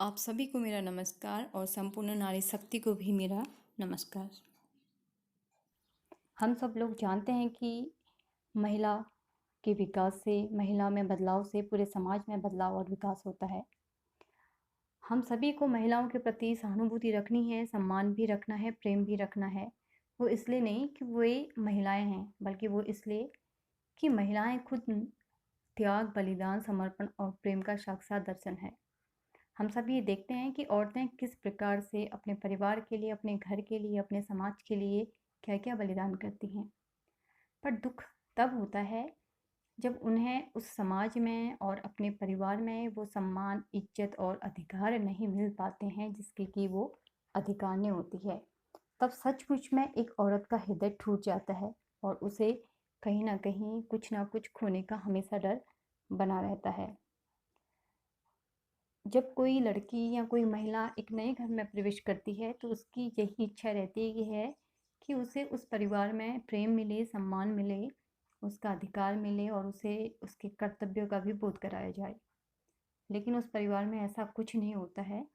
आप सभी को मेरा नमस्कार और संपूर्ण नारी शक्ति को भी मेरा नमस्कार। हम सब लोग जानते हैं कि महिला के विकास से, महिला में बदलाव से पूरे समाज में बदलाव और विकास होता है। हम सभी को महिलाओं के प्रति सहानुभूति रखनी है, सम्मान भी रखना है, प्रेम भी रखना है। वो इसलिए नहीं कि वे महिलाएं हैं, बल्कि वो इसलिए कि महिलाएं खुद त्याग, बलिदान, समर्पण और प्रेम का साक्षात दर्शन है। हम सब ये देखते हैं कि औरतें किस प्रकार से अपने परिवार के लिए, अपने घर के लिए, अपने समाज के लिए क्या-क्या बलिदान करती हैं। पर दुख तब होता है जब उन्हें उस समाज में और अपने परिवार में वो सम्मान, इज्जत और अधिकार नहीं मिल पाते हैं जिसकी कि वो अधिकारिणी होती है। तब सचमुच में एक औरत का हृदय टूट जाता है और उसे कहीं न कहीं कुछ ना कुछ खोने का हमेशा डर बना रहता है। जब कोई लड़की या कोई महिला एक नए घर में प्रवेश करती है तो उसकी यही इच्छा रहती है कि उसे उस परिवार में प्रेम मिले, सम्मान मिले, उसका अधिकार मिले और उसे उसके कर्तव्यों का भी बोध कराया जाए। लेकिन उस परिवार में ऐसा कुछ नहीं होता है,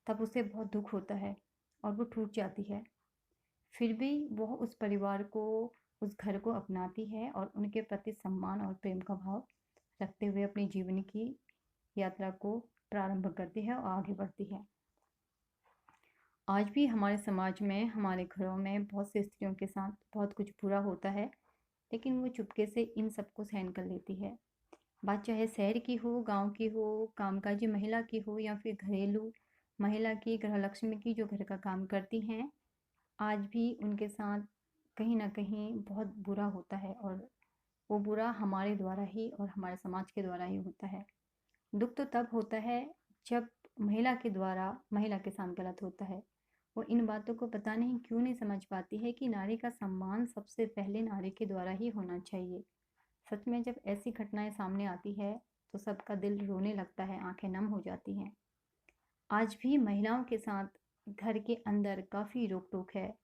तब उसे बहुत दुख होता है और वो टूट जाती है। फिर भी वह उस परिवार को, उस घर को अपनाती है और उनके प्रति सम्मान और प्रेम का भाव रखते हुए अपनी जीवन की यात्रा को प्रारंभ करती है और आगे बढ़ती है। आज भी हमारे समाज में, हमारे घरों में बहुत सी स्त्रियों के साथ बहुत कुछ बुरा होता है, लेकिन वो चुपके से इन सबको सहन कर लेती है। बात चाहे शहर की हो, गांव की हो, कामकाजी महिला की हो या फिर घरेलू महिला की, गृहलक्ष्मी की जो घर का काम करती हैं, आज भी उनके साथ कहीं न कहीं बहुत बुरा होता है और वो बुरा हमारे द्वारा ही और हमारे समाज के द्वारा ही होता है। दुख तो तब होता है जब महिला के द्वारा महिला के साथ गलत होता है। वो इन बातों को पता नहीं क्यों नहीं समझ पाती है कि नारी का सम्मान सबसे पहले नारी के द्वारा ही होना चाहिए। सच में जब ऐसी घटनाएं सामने आती है तो सबका दिल रोने लगता है, आंखें नम हो जाती हैं। आज भी महिलाओं के साथ घर के अंदर काफ़ी रोक-टोक है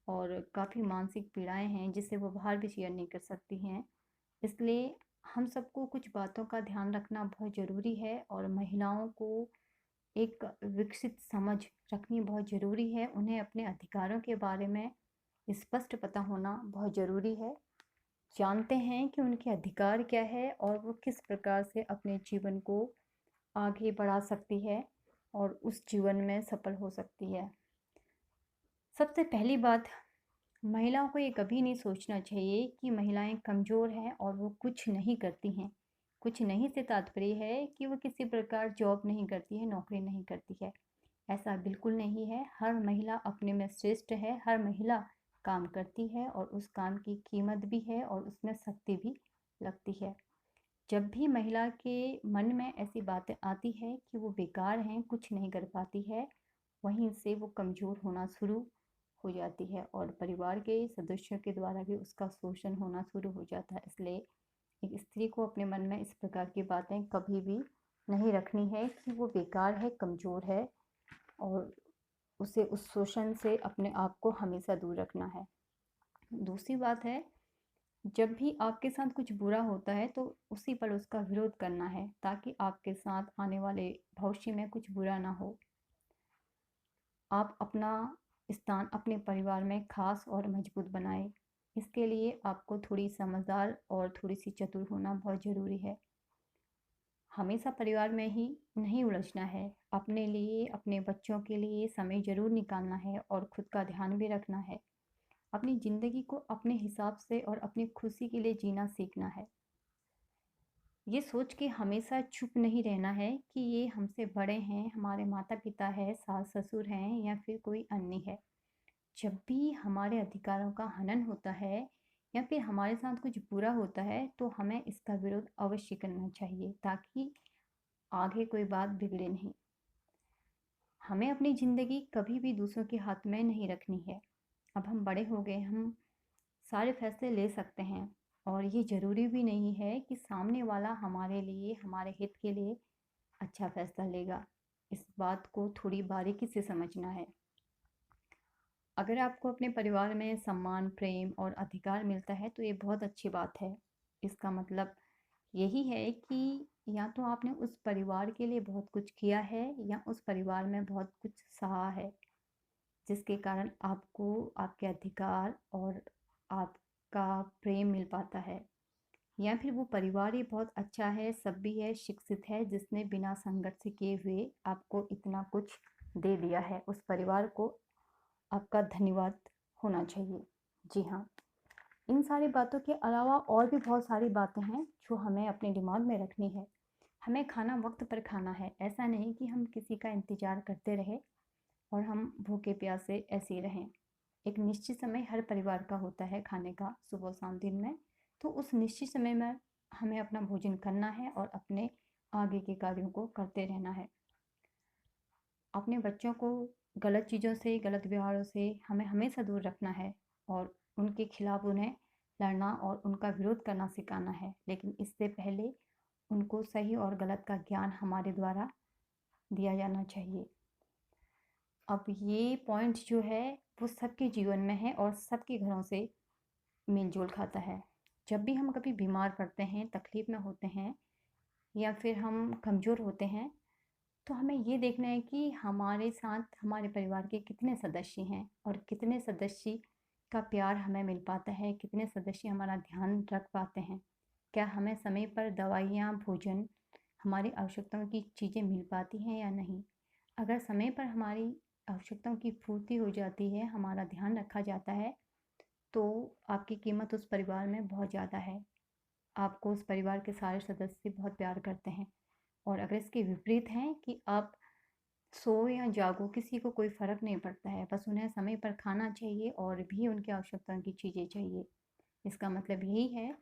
और काफ़ी मानसिक पीड़ाएँ हैं जिससे वो बाहर भी शेयर नहीं कर सकती हैं। इसलिए हम सबको कुछ बातों का ध्यान रखना बहुत ज़रूरी है और महिलाओं को एक विकसित समझ रखनी बहुत ज़रूरी है। उन्हें अपने अधिकारों के बारे में स्पष्ट पता होना बहुत ज़रूरी है। जानते हैं कि उनके अधिकार क्या है और वो किस प्रकार से अपने जीवन को आगे बढ़ा सकती है और उस जीवन में सफल हो सकती है। सबसे पहली बात, महिलाओं को ये कभी नहीं सोचना चाहिए कि महिलाएं कमज़ोर हैं और वो कुछ नहीं करती हैं। कुछ नहीं से तात्पर्य है कि वो किसी प्रकार जॉब नहीं करती है, नौकरी नहीं करती है। ऐसा बिल्कुल नहीं है। हर महिला अपने में श्रेष्ठ है, हर महिला काम करती है और उस काम की कीमत भी है और उसमें शक्ति भी लगती है। जब भी महिला के मन में ऐसी बातें आती है कि वो बेकार हैं, कुछ नहीं कर पाती है, वहीं से वो कमज़ोर होना शुरू हो जाती है और परिवार के सदस्यों के द्वारा भी उसका शोषण होना शुरू हो जाता है। इसलिए एक स्त्री को अपने मन में इस प्रकार की बातें कभी भी नहीं रखनी है कि वो बेकार है, कमज़ोर है और उसे उस शोषण से अपने आप को हमेशा दूर रखना है। दूसरी बात है, जब भी आपके साथ कुछ बुरा होता है तो उसी पल उसका विरोध करना है ताकि आपके साथ आने वाले भविष्य में कुछ बुरा ना हो। आप अपना स्थान अपने परिवार में खास और मजबूत बनाएं। इसके लिए आपको थोड़ी समझदार और थोड़ी सी चतुर होना बहुत ज़रूरी है। हमेशा परिवार में ही नहीं उलझना है। अपने लिए, अपने बच्चों के लिए समय ज़रूर निकालना है और खुद का ध्यान भी रखना है। अपनी ज़िंदगी को अपने हिसाब से और अपनी खुशी के लिए जीना सीखना है। ये सोच के हमेशा चुप नहीं रहना है कि ये हमसे बड़े हैं, हमारे माता-पिता हैं, सास-ससुर हैं या फिर कोई अन्य है। जब भी हमारे अधिकारों का हनन होता है या फिर हमारे साथ कुछ बुरा होता है, तो हमें इसका विरोध अवश्य करना चाहिए ताकि आगे कोई बात बिगड़े नहीं। हमें अपनी ज़िंदगी कभी भी दूसरों के हाथ में नहीं रखनी है। अब हम बड़े हो गए, हम सारे फैसले ले सकते हैं और ये ज़रूरी भी नहीं है कि सामने वाला हमारे लिए, हमारे हित के लिए अच्छा फैसला लेगा। इस बात को थोड़ी बारीकी से समझना है। अगर आपको अपने परिवार में सम्मान, प्रेम और अधिकार मिलता है तो ये बहुत अच्छी बात है। इसका मतलब यही है कि या तो आपने उस परिवार के लिए बहुत कुछ किया है या उस परिवार में बहुत कुछ सहा है, जिसके कारण आपको आपके अधिकार और आपका प्रेम मिल पाता है। या फिर वो परिवार ही बहुत अच्छा है, सभ्य है, शिक्षित है, जिसने बिना संघर्ष किए हुए आपको इतना कुछ दे दिया है। उस परिवार को आपका धन्यवाद होना चाहिए। जी हाँ, इन सारी बातों के अलावा और भी बहुत सारी बातें हैं जो हमें अपने दिमाग में रखनी है। हमें खाना वक्त पर खाना है, ऐसा नहीं कि हम किसी का इंतज़ार करते रहे और हम भूखे प्यासे ऐसे ही रहें। एक निश्चित समय हर परिवार का होता है खाने का, सुबह शाम दिन में। तो उस निश्चित समय में हमें अपना भोजन करना है और अपने आगे के कार्यों को करते रहना है। अपने बच्चों को गलत चीज़ों से, गलत व्यवहारों से हमें हमेशा दूर रखना है और उनके खिलाफ उन्हें लड़ना और उनका विरोध करना सिखाना है। लेकिन इससे पहले उनको सही और गलत का ज्ञान हमारे द्वारा दिया जाना चाहिए। अब ये पॉइंट जो है वो सबके जीवन में है और सबके घरों से मेल-जोल खाता है। जब भी हम कभी बीमार पड़ते हैं, तकलीफ़ में होते हैं या फिर हम कमज़ोर होते हैं, तो हमें ये देखना है कि हमारे साथ हमारे परिवार के कितने सदस्य हैं और कितने सदस्य का प्यार हमें मिल पाता है, कितने सदस्य हमारा ध्यान रख पाते हैं। क्या हमें समय पर दवाइयाँ, भोजन, हमारी आवश्यकताओं की चीज़ें मिल पाती हैं या नहीं? अगर समय पर हमारी आवश्यकताओं की पूर्ति हो जाती है, हमारा ध्यान रखा जाता है, तो आपकी कीमत उस परिवार में बहुत ज़्यादा है। आपको उस परिवार के सारे सदस्य बहुत प्यार करते हैं। और अगर इसके विपरीत हैं कि आप सोओ या जागो, किसी को कोई फ़र्क नहीं पड़ता है, बस उन्हें समय पर खाना चाहिए और भी उनकी आवश्यकताओं की चीज़ें चाहिए। इसका मतलब यही है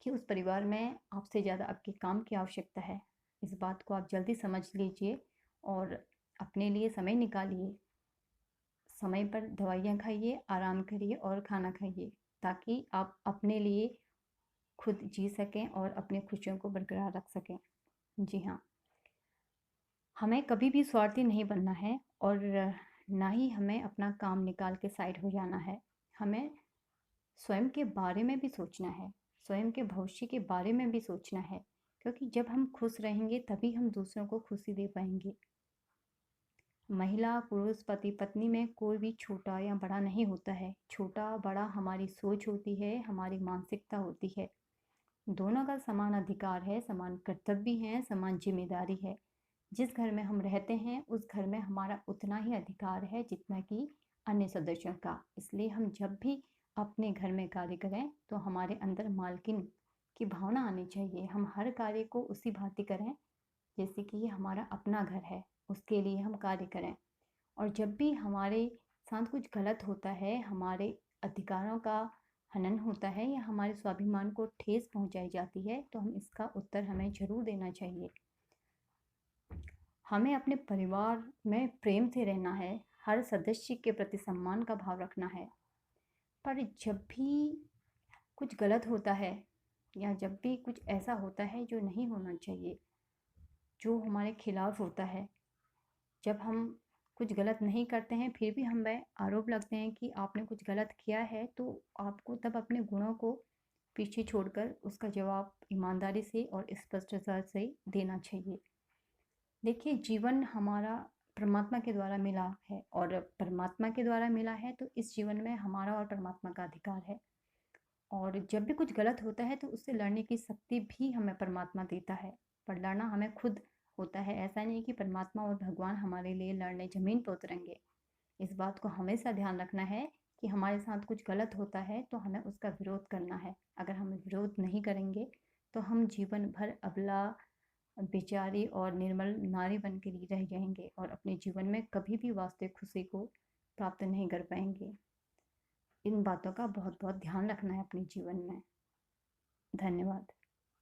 कि उस परिवार में आपसे ज़्यादा आपके काम की आवश्यकता है। इस बात को आप जल्दी समझ लीजिए और अपने लिए समय निकालिए। समय पर दवाइयाँ खाइए, आराम करिए और खाना खाइए, ताकि आप अपने लिए खुद जी सकें और अपनी खुशियों को बरकरार रख सकें। जी हाँ, हमें कभी भी स्वार्थी नहीं बनना है और ना ही हमें अपना काम निकाल के साइड हो जाना है। हमें स्वयं के बारे में भी सोचना है, स्वयं के भविष्य के बारे में भी सोचना है, क्योंकि जब हम खुश रहेंगे तभी हम दूसरों को खुशी दे पाएंगे। महिला, पुरुष, पति, पत्नी में कोई भी छोटा या बड़ा नहीं होता है। छोटा बड़ा हमारी सोच होती है, हमारी मानसिकता होती है। दोनों का समान अधिकार है, समान कर्तव्य है, समान जिम्मेदारी है। जिस घर में हम रहते हैं उस घर में हमारा उतना ही अधिकार है जितना कि अन्य सदस्यों का। इसलिए हम जब भी अपने घर में कार्य करें तो हमारे अंदर मालकिन की भावना आनी चाहिए। हम हर कार्य को उसी भांति करें जैसे कि ये हमारा अपना घर है, उसके लिए हम कार्य करें। और जब भी हमारे साथ कुछ गलत होता है, हमारे अधिकारों का हनन होता है या हमारे स्वाभिमान को ठेस पहुंचाई जाती है, तो हम इसका उत्तर हमें ज़रूर देना चाहिए। हमें अपने परिवार में प्रेम से रहना है, हर सदस्य के प्रति सम्मान का भाव रखना है। पर जब भी कुछ गलत होता है या जब भी कुछ ऐसा होता है जो नहीं होना चाहिए, जो हमारे खिलाफ होता है, जब हम कुछ गलत नहीं करते हैं फिर भी हमें आरोप लगते हैं कि आपने कुछ गलत किया है, तो आपको तब अपने गुणों को पीछे छोड़कर उसका जवाब ईमानदारी से और स्पष्टता से देना चाहिए। देखिए, जीवन हमारा परमात्मा के द्वारा मिला है और परमात्मा के द्वारा मिला है तो इस जीवन में हमारा और परमात्मा का अधिकार है। और जब भी कुछ गलत होता है तो उससे लड़ने की शक्ति भी हमें परमात्मा देता है, पर लड़ना हमें खुद होता है। ऐसा नहीं कि परमात्मा और भगवान हमारे लिए लड़ने ज़मीन पर उतरेंगे। इस बात को हमेशा ध्यान रखना है कि हमारे साथ कुछ गलत होता है तो हमें उसका विरोध करना है। अगर हम विरोध नहीं करेंगे तो हम जीवन भर अबला, बेचारी और निर्मल नारी बन के ही रह जाएंगे और अपने जीवन में कभी भी वास्तविक खुशी को प्राप्त नहीं कर पाएंगे। इन बातों का बहुत बहुत ध्यान रखना है अपने जीवन में। धन्यवाद।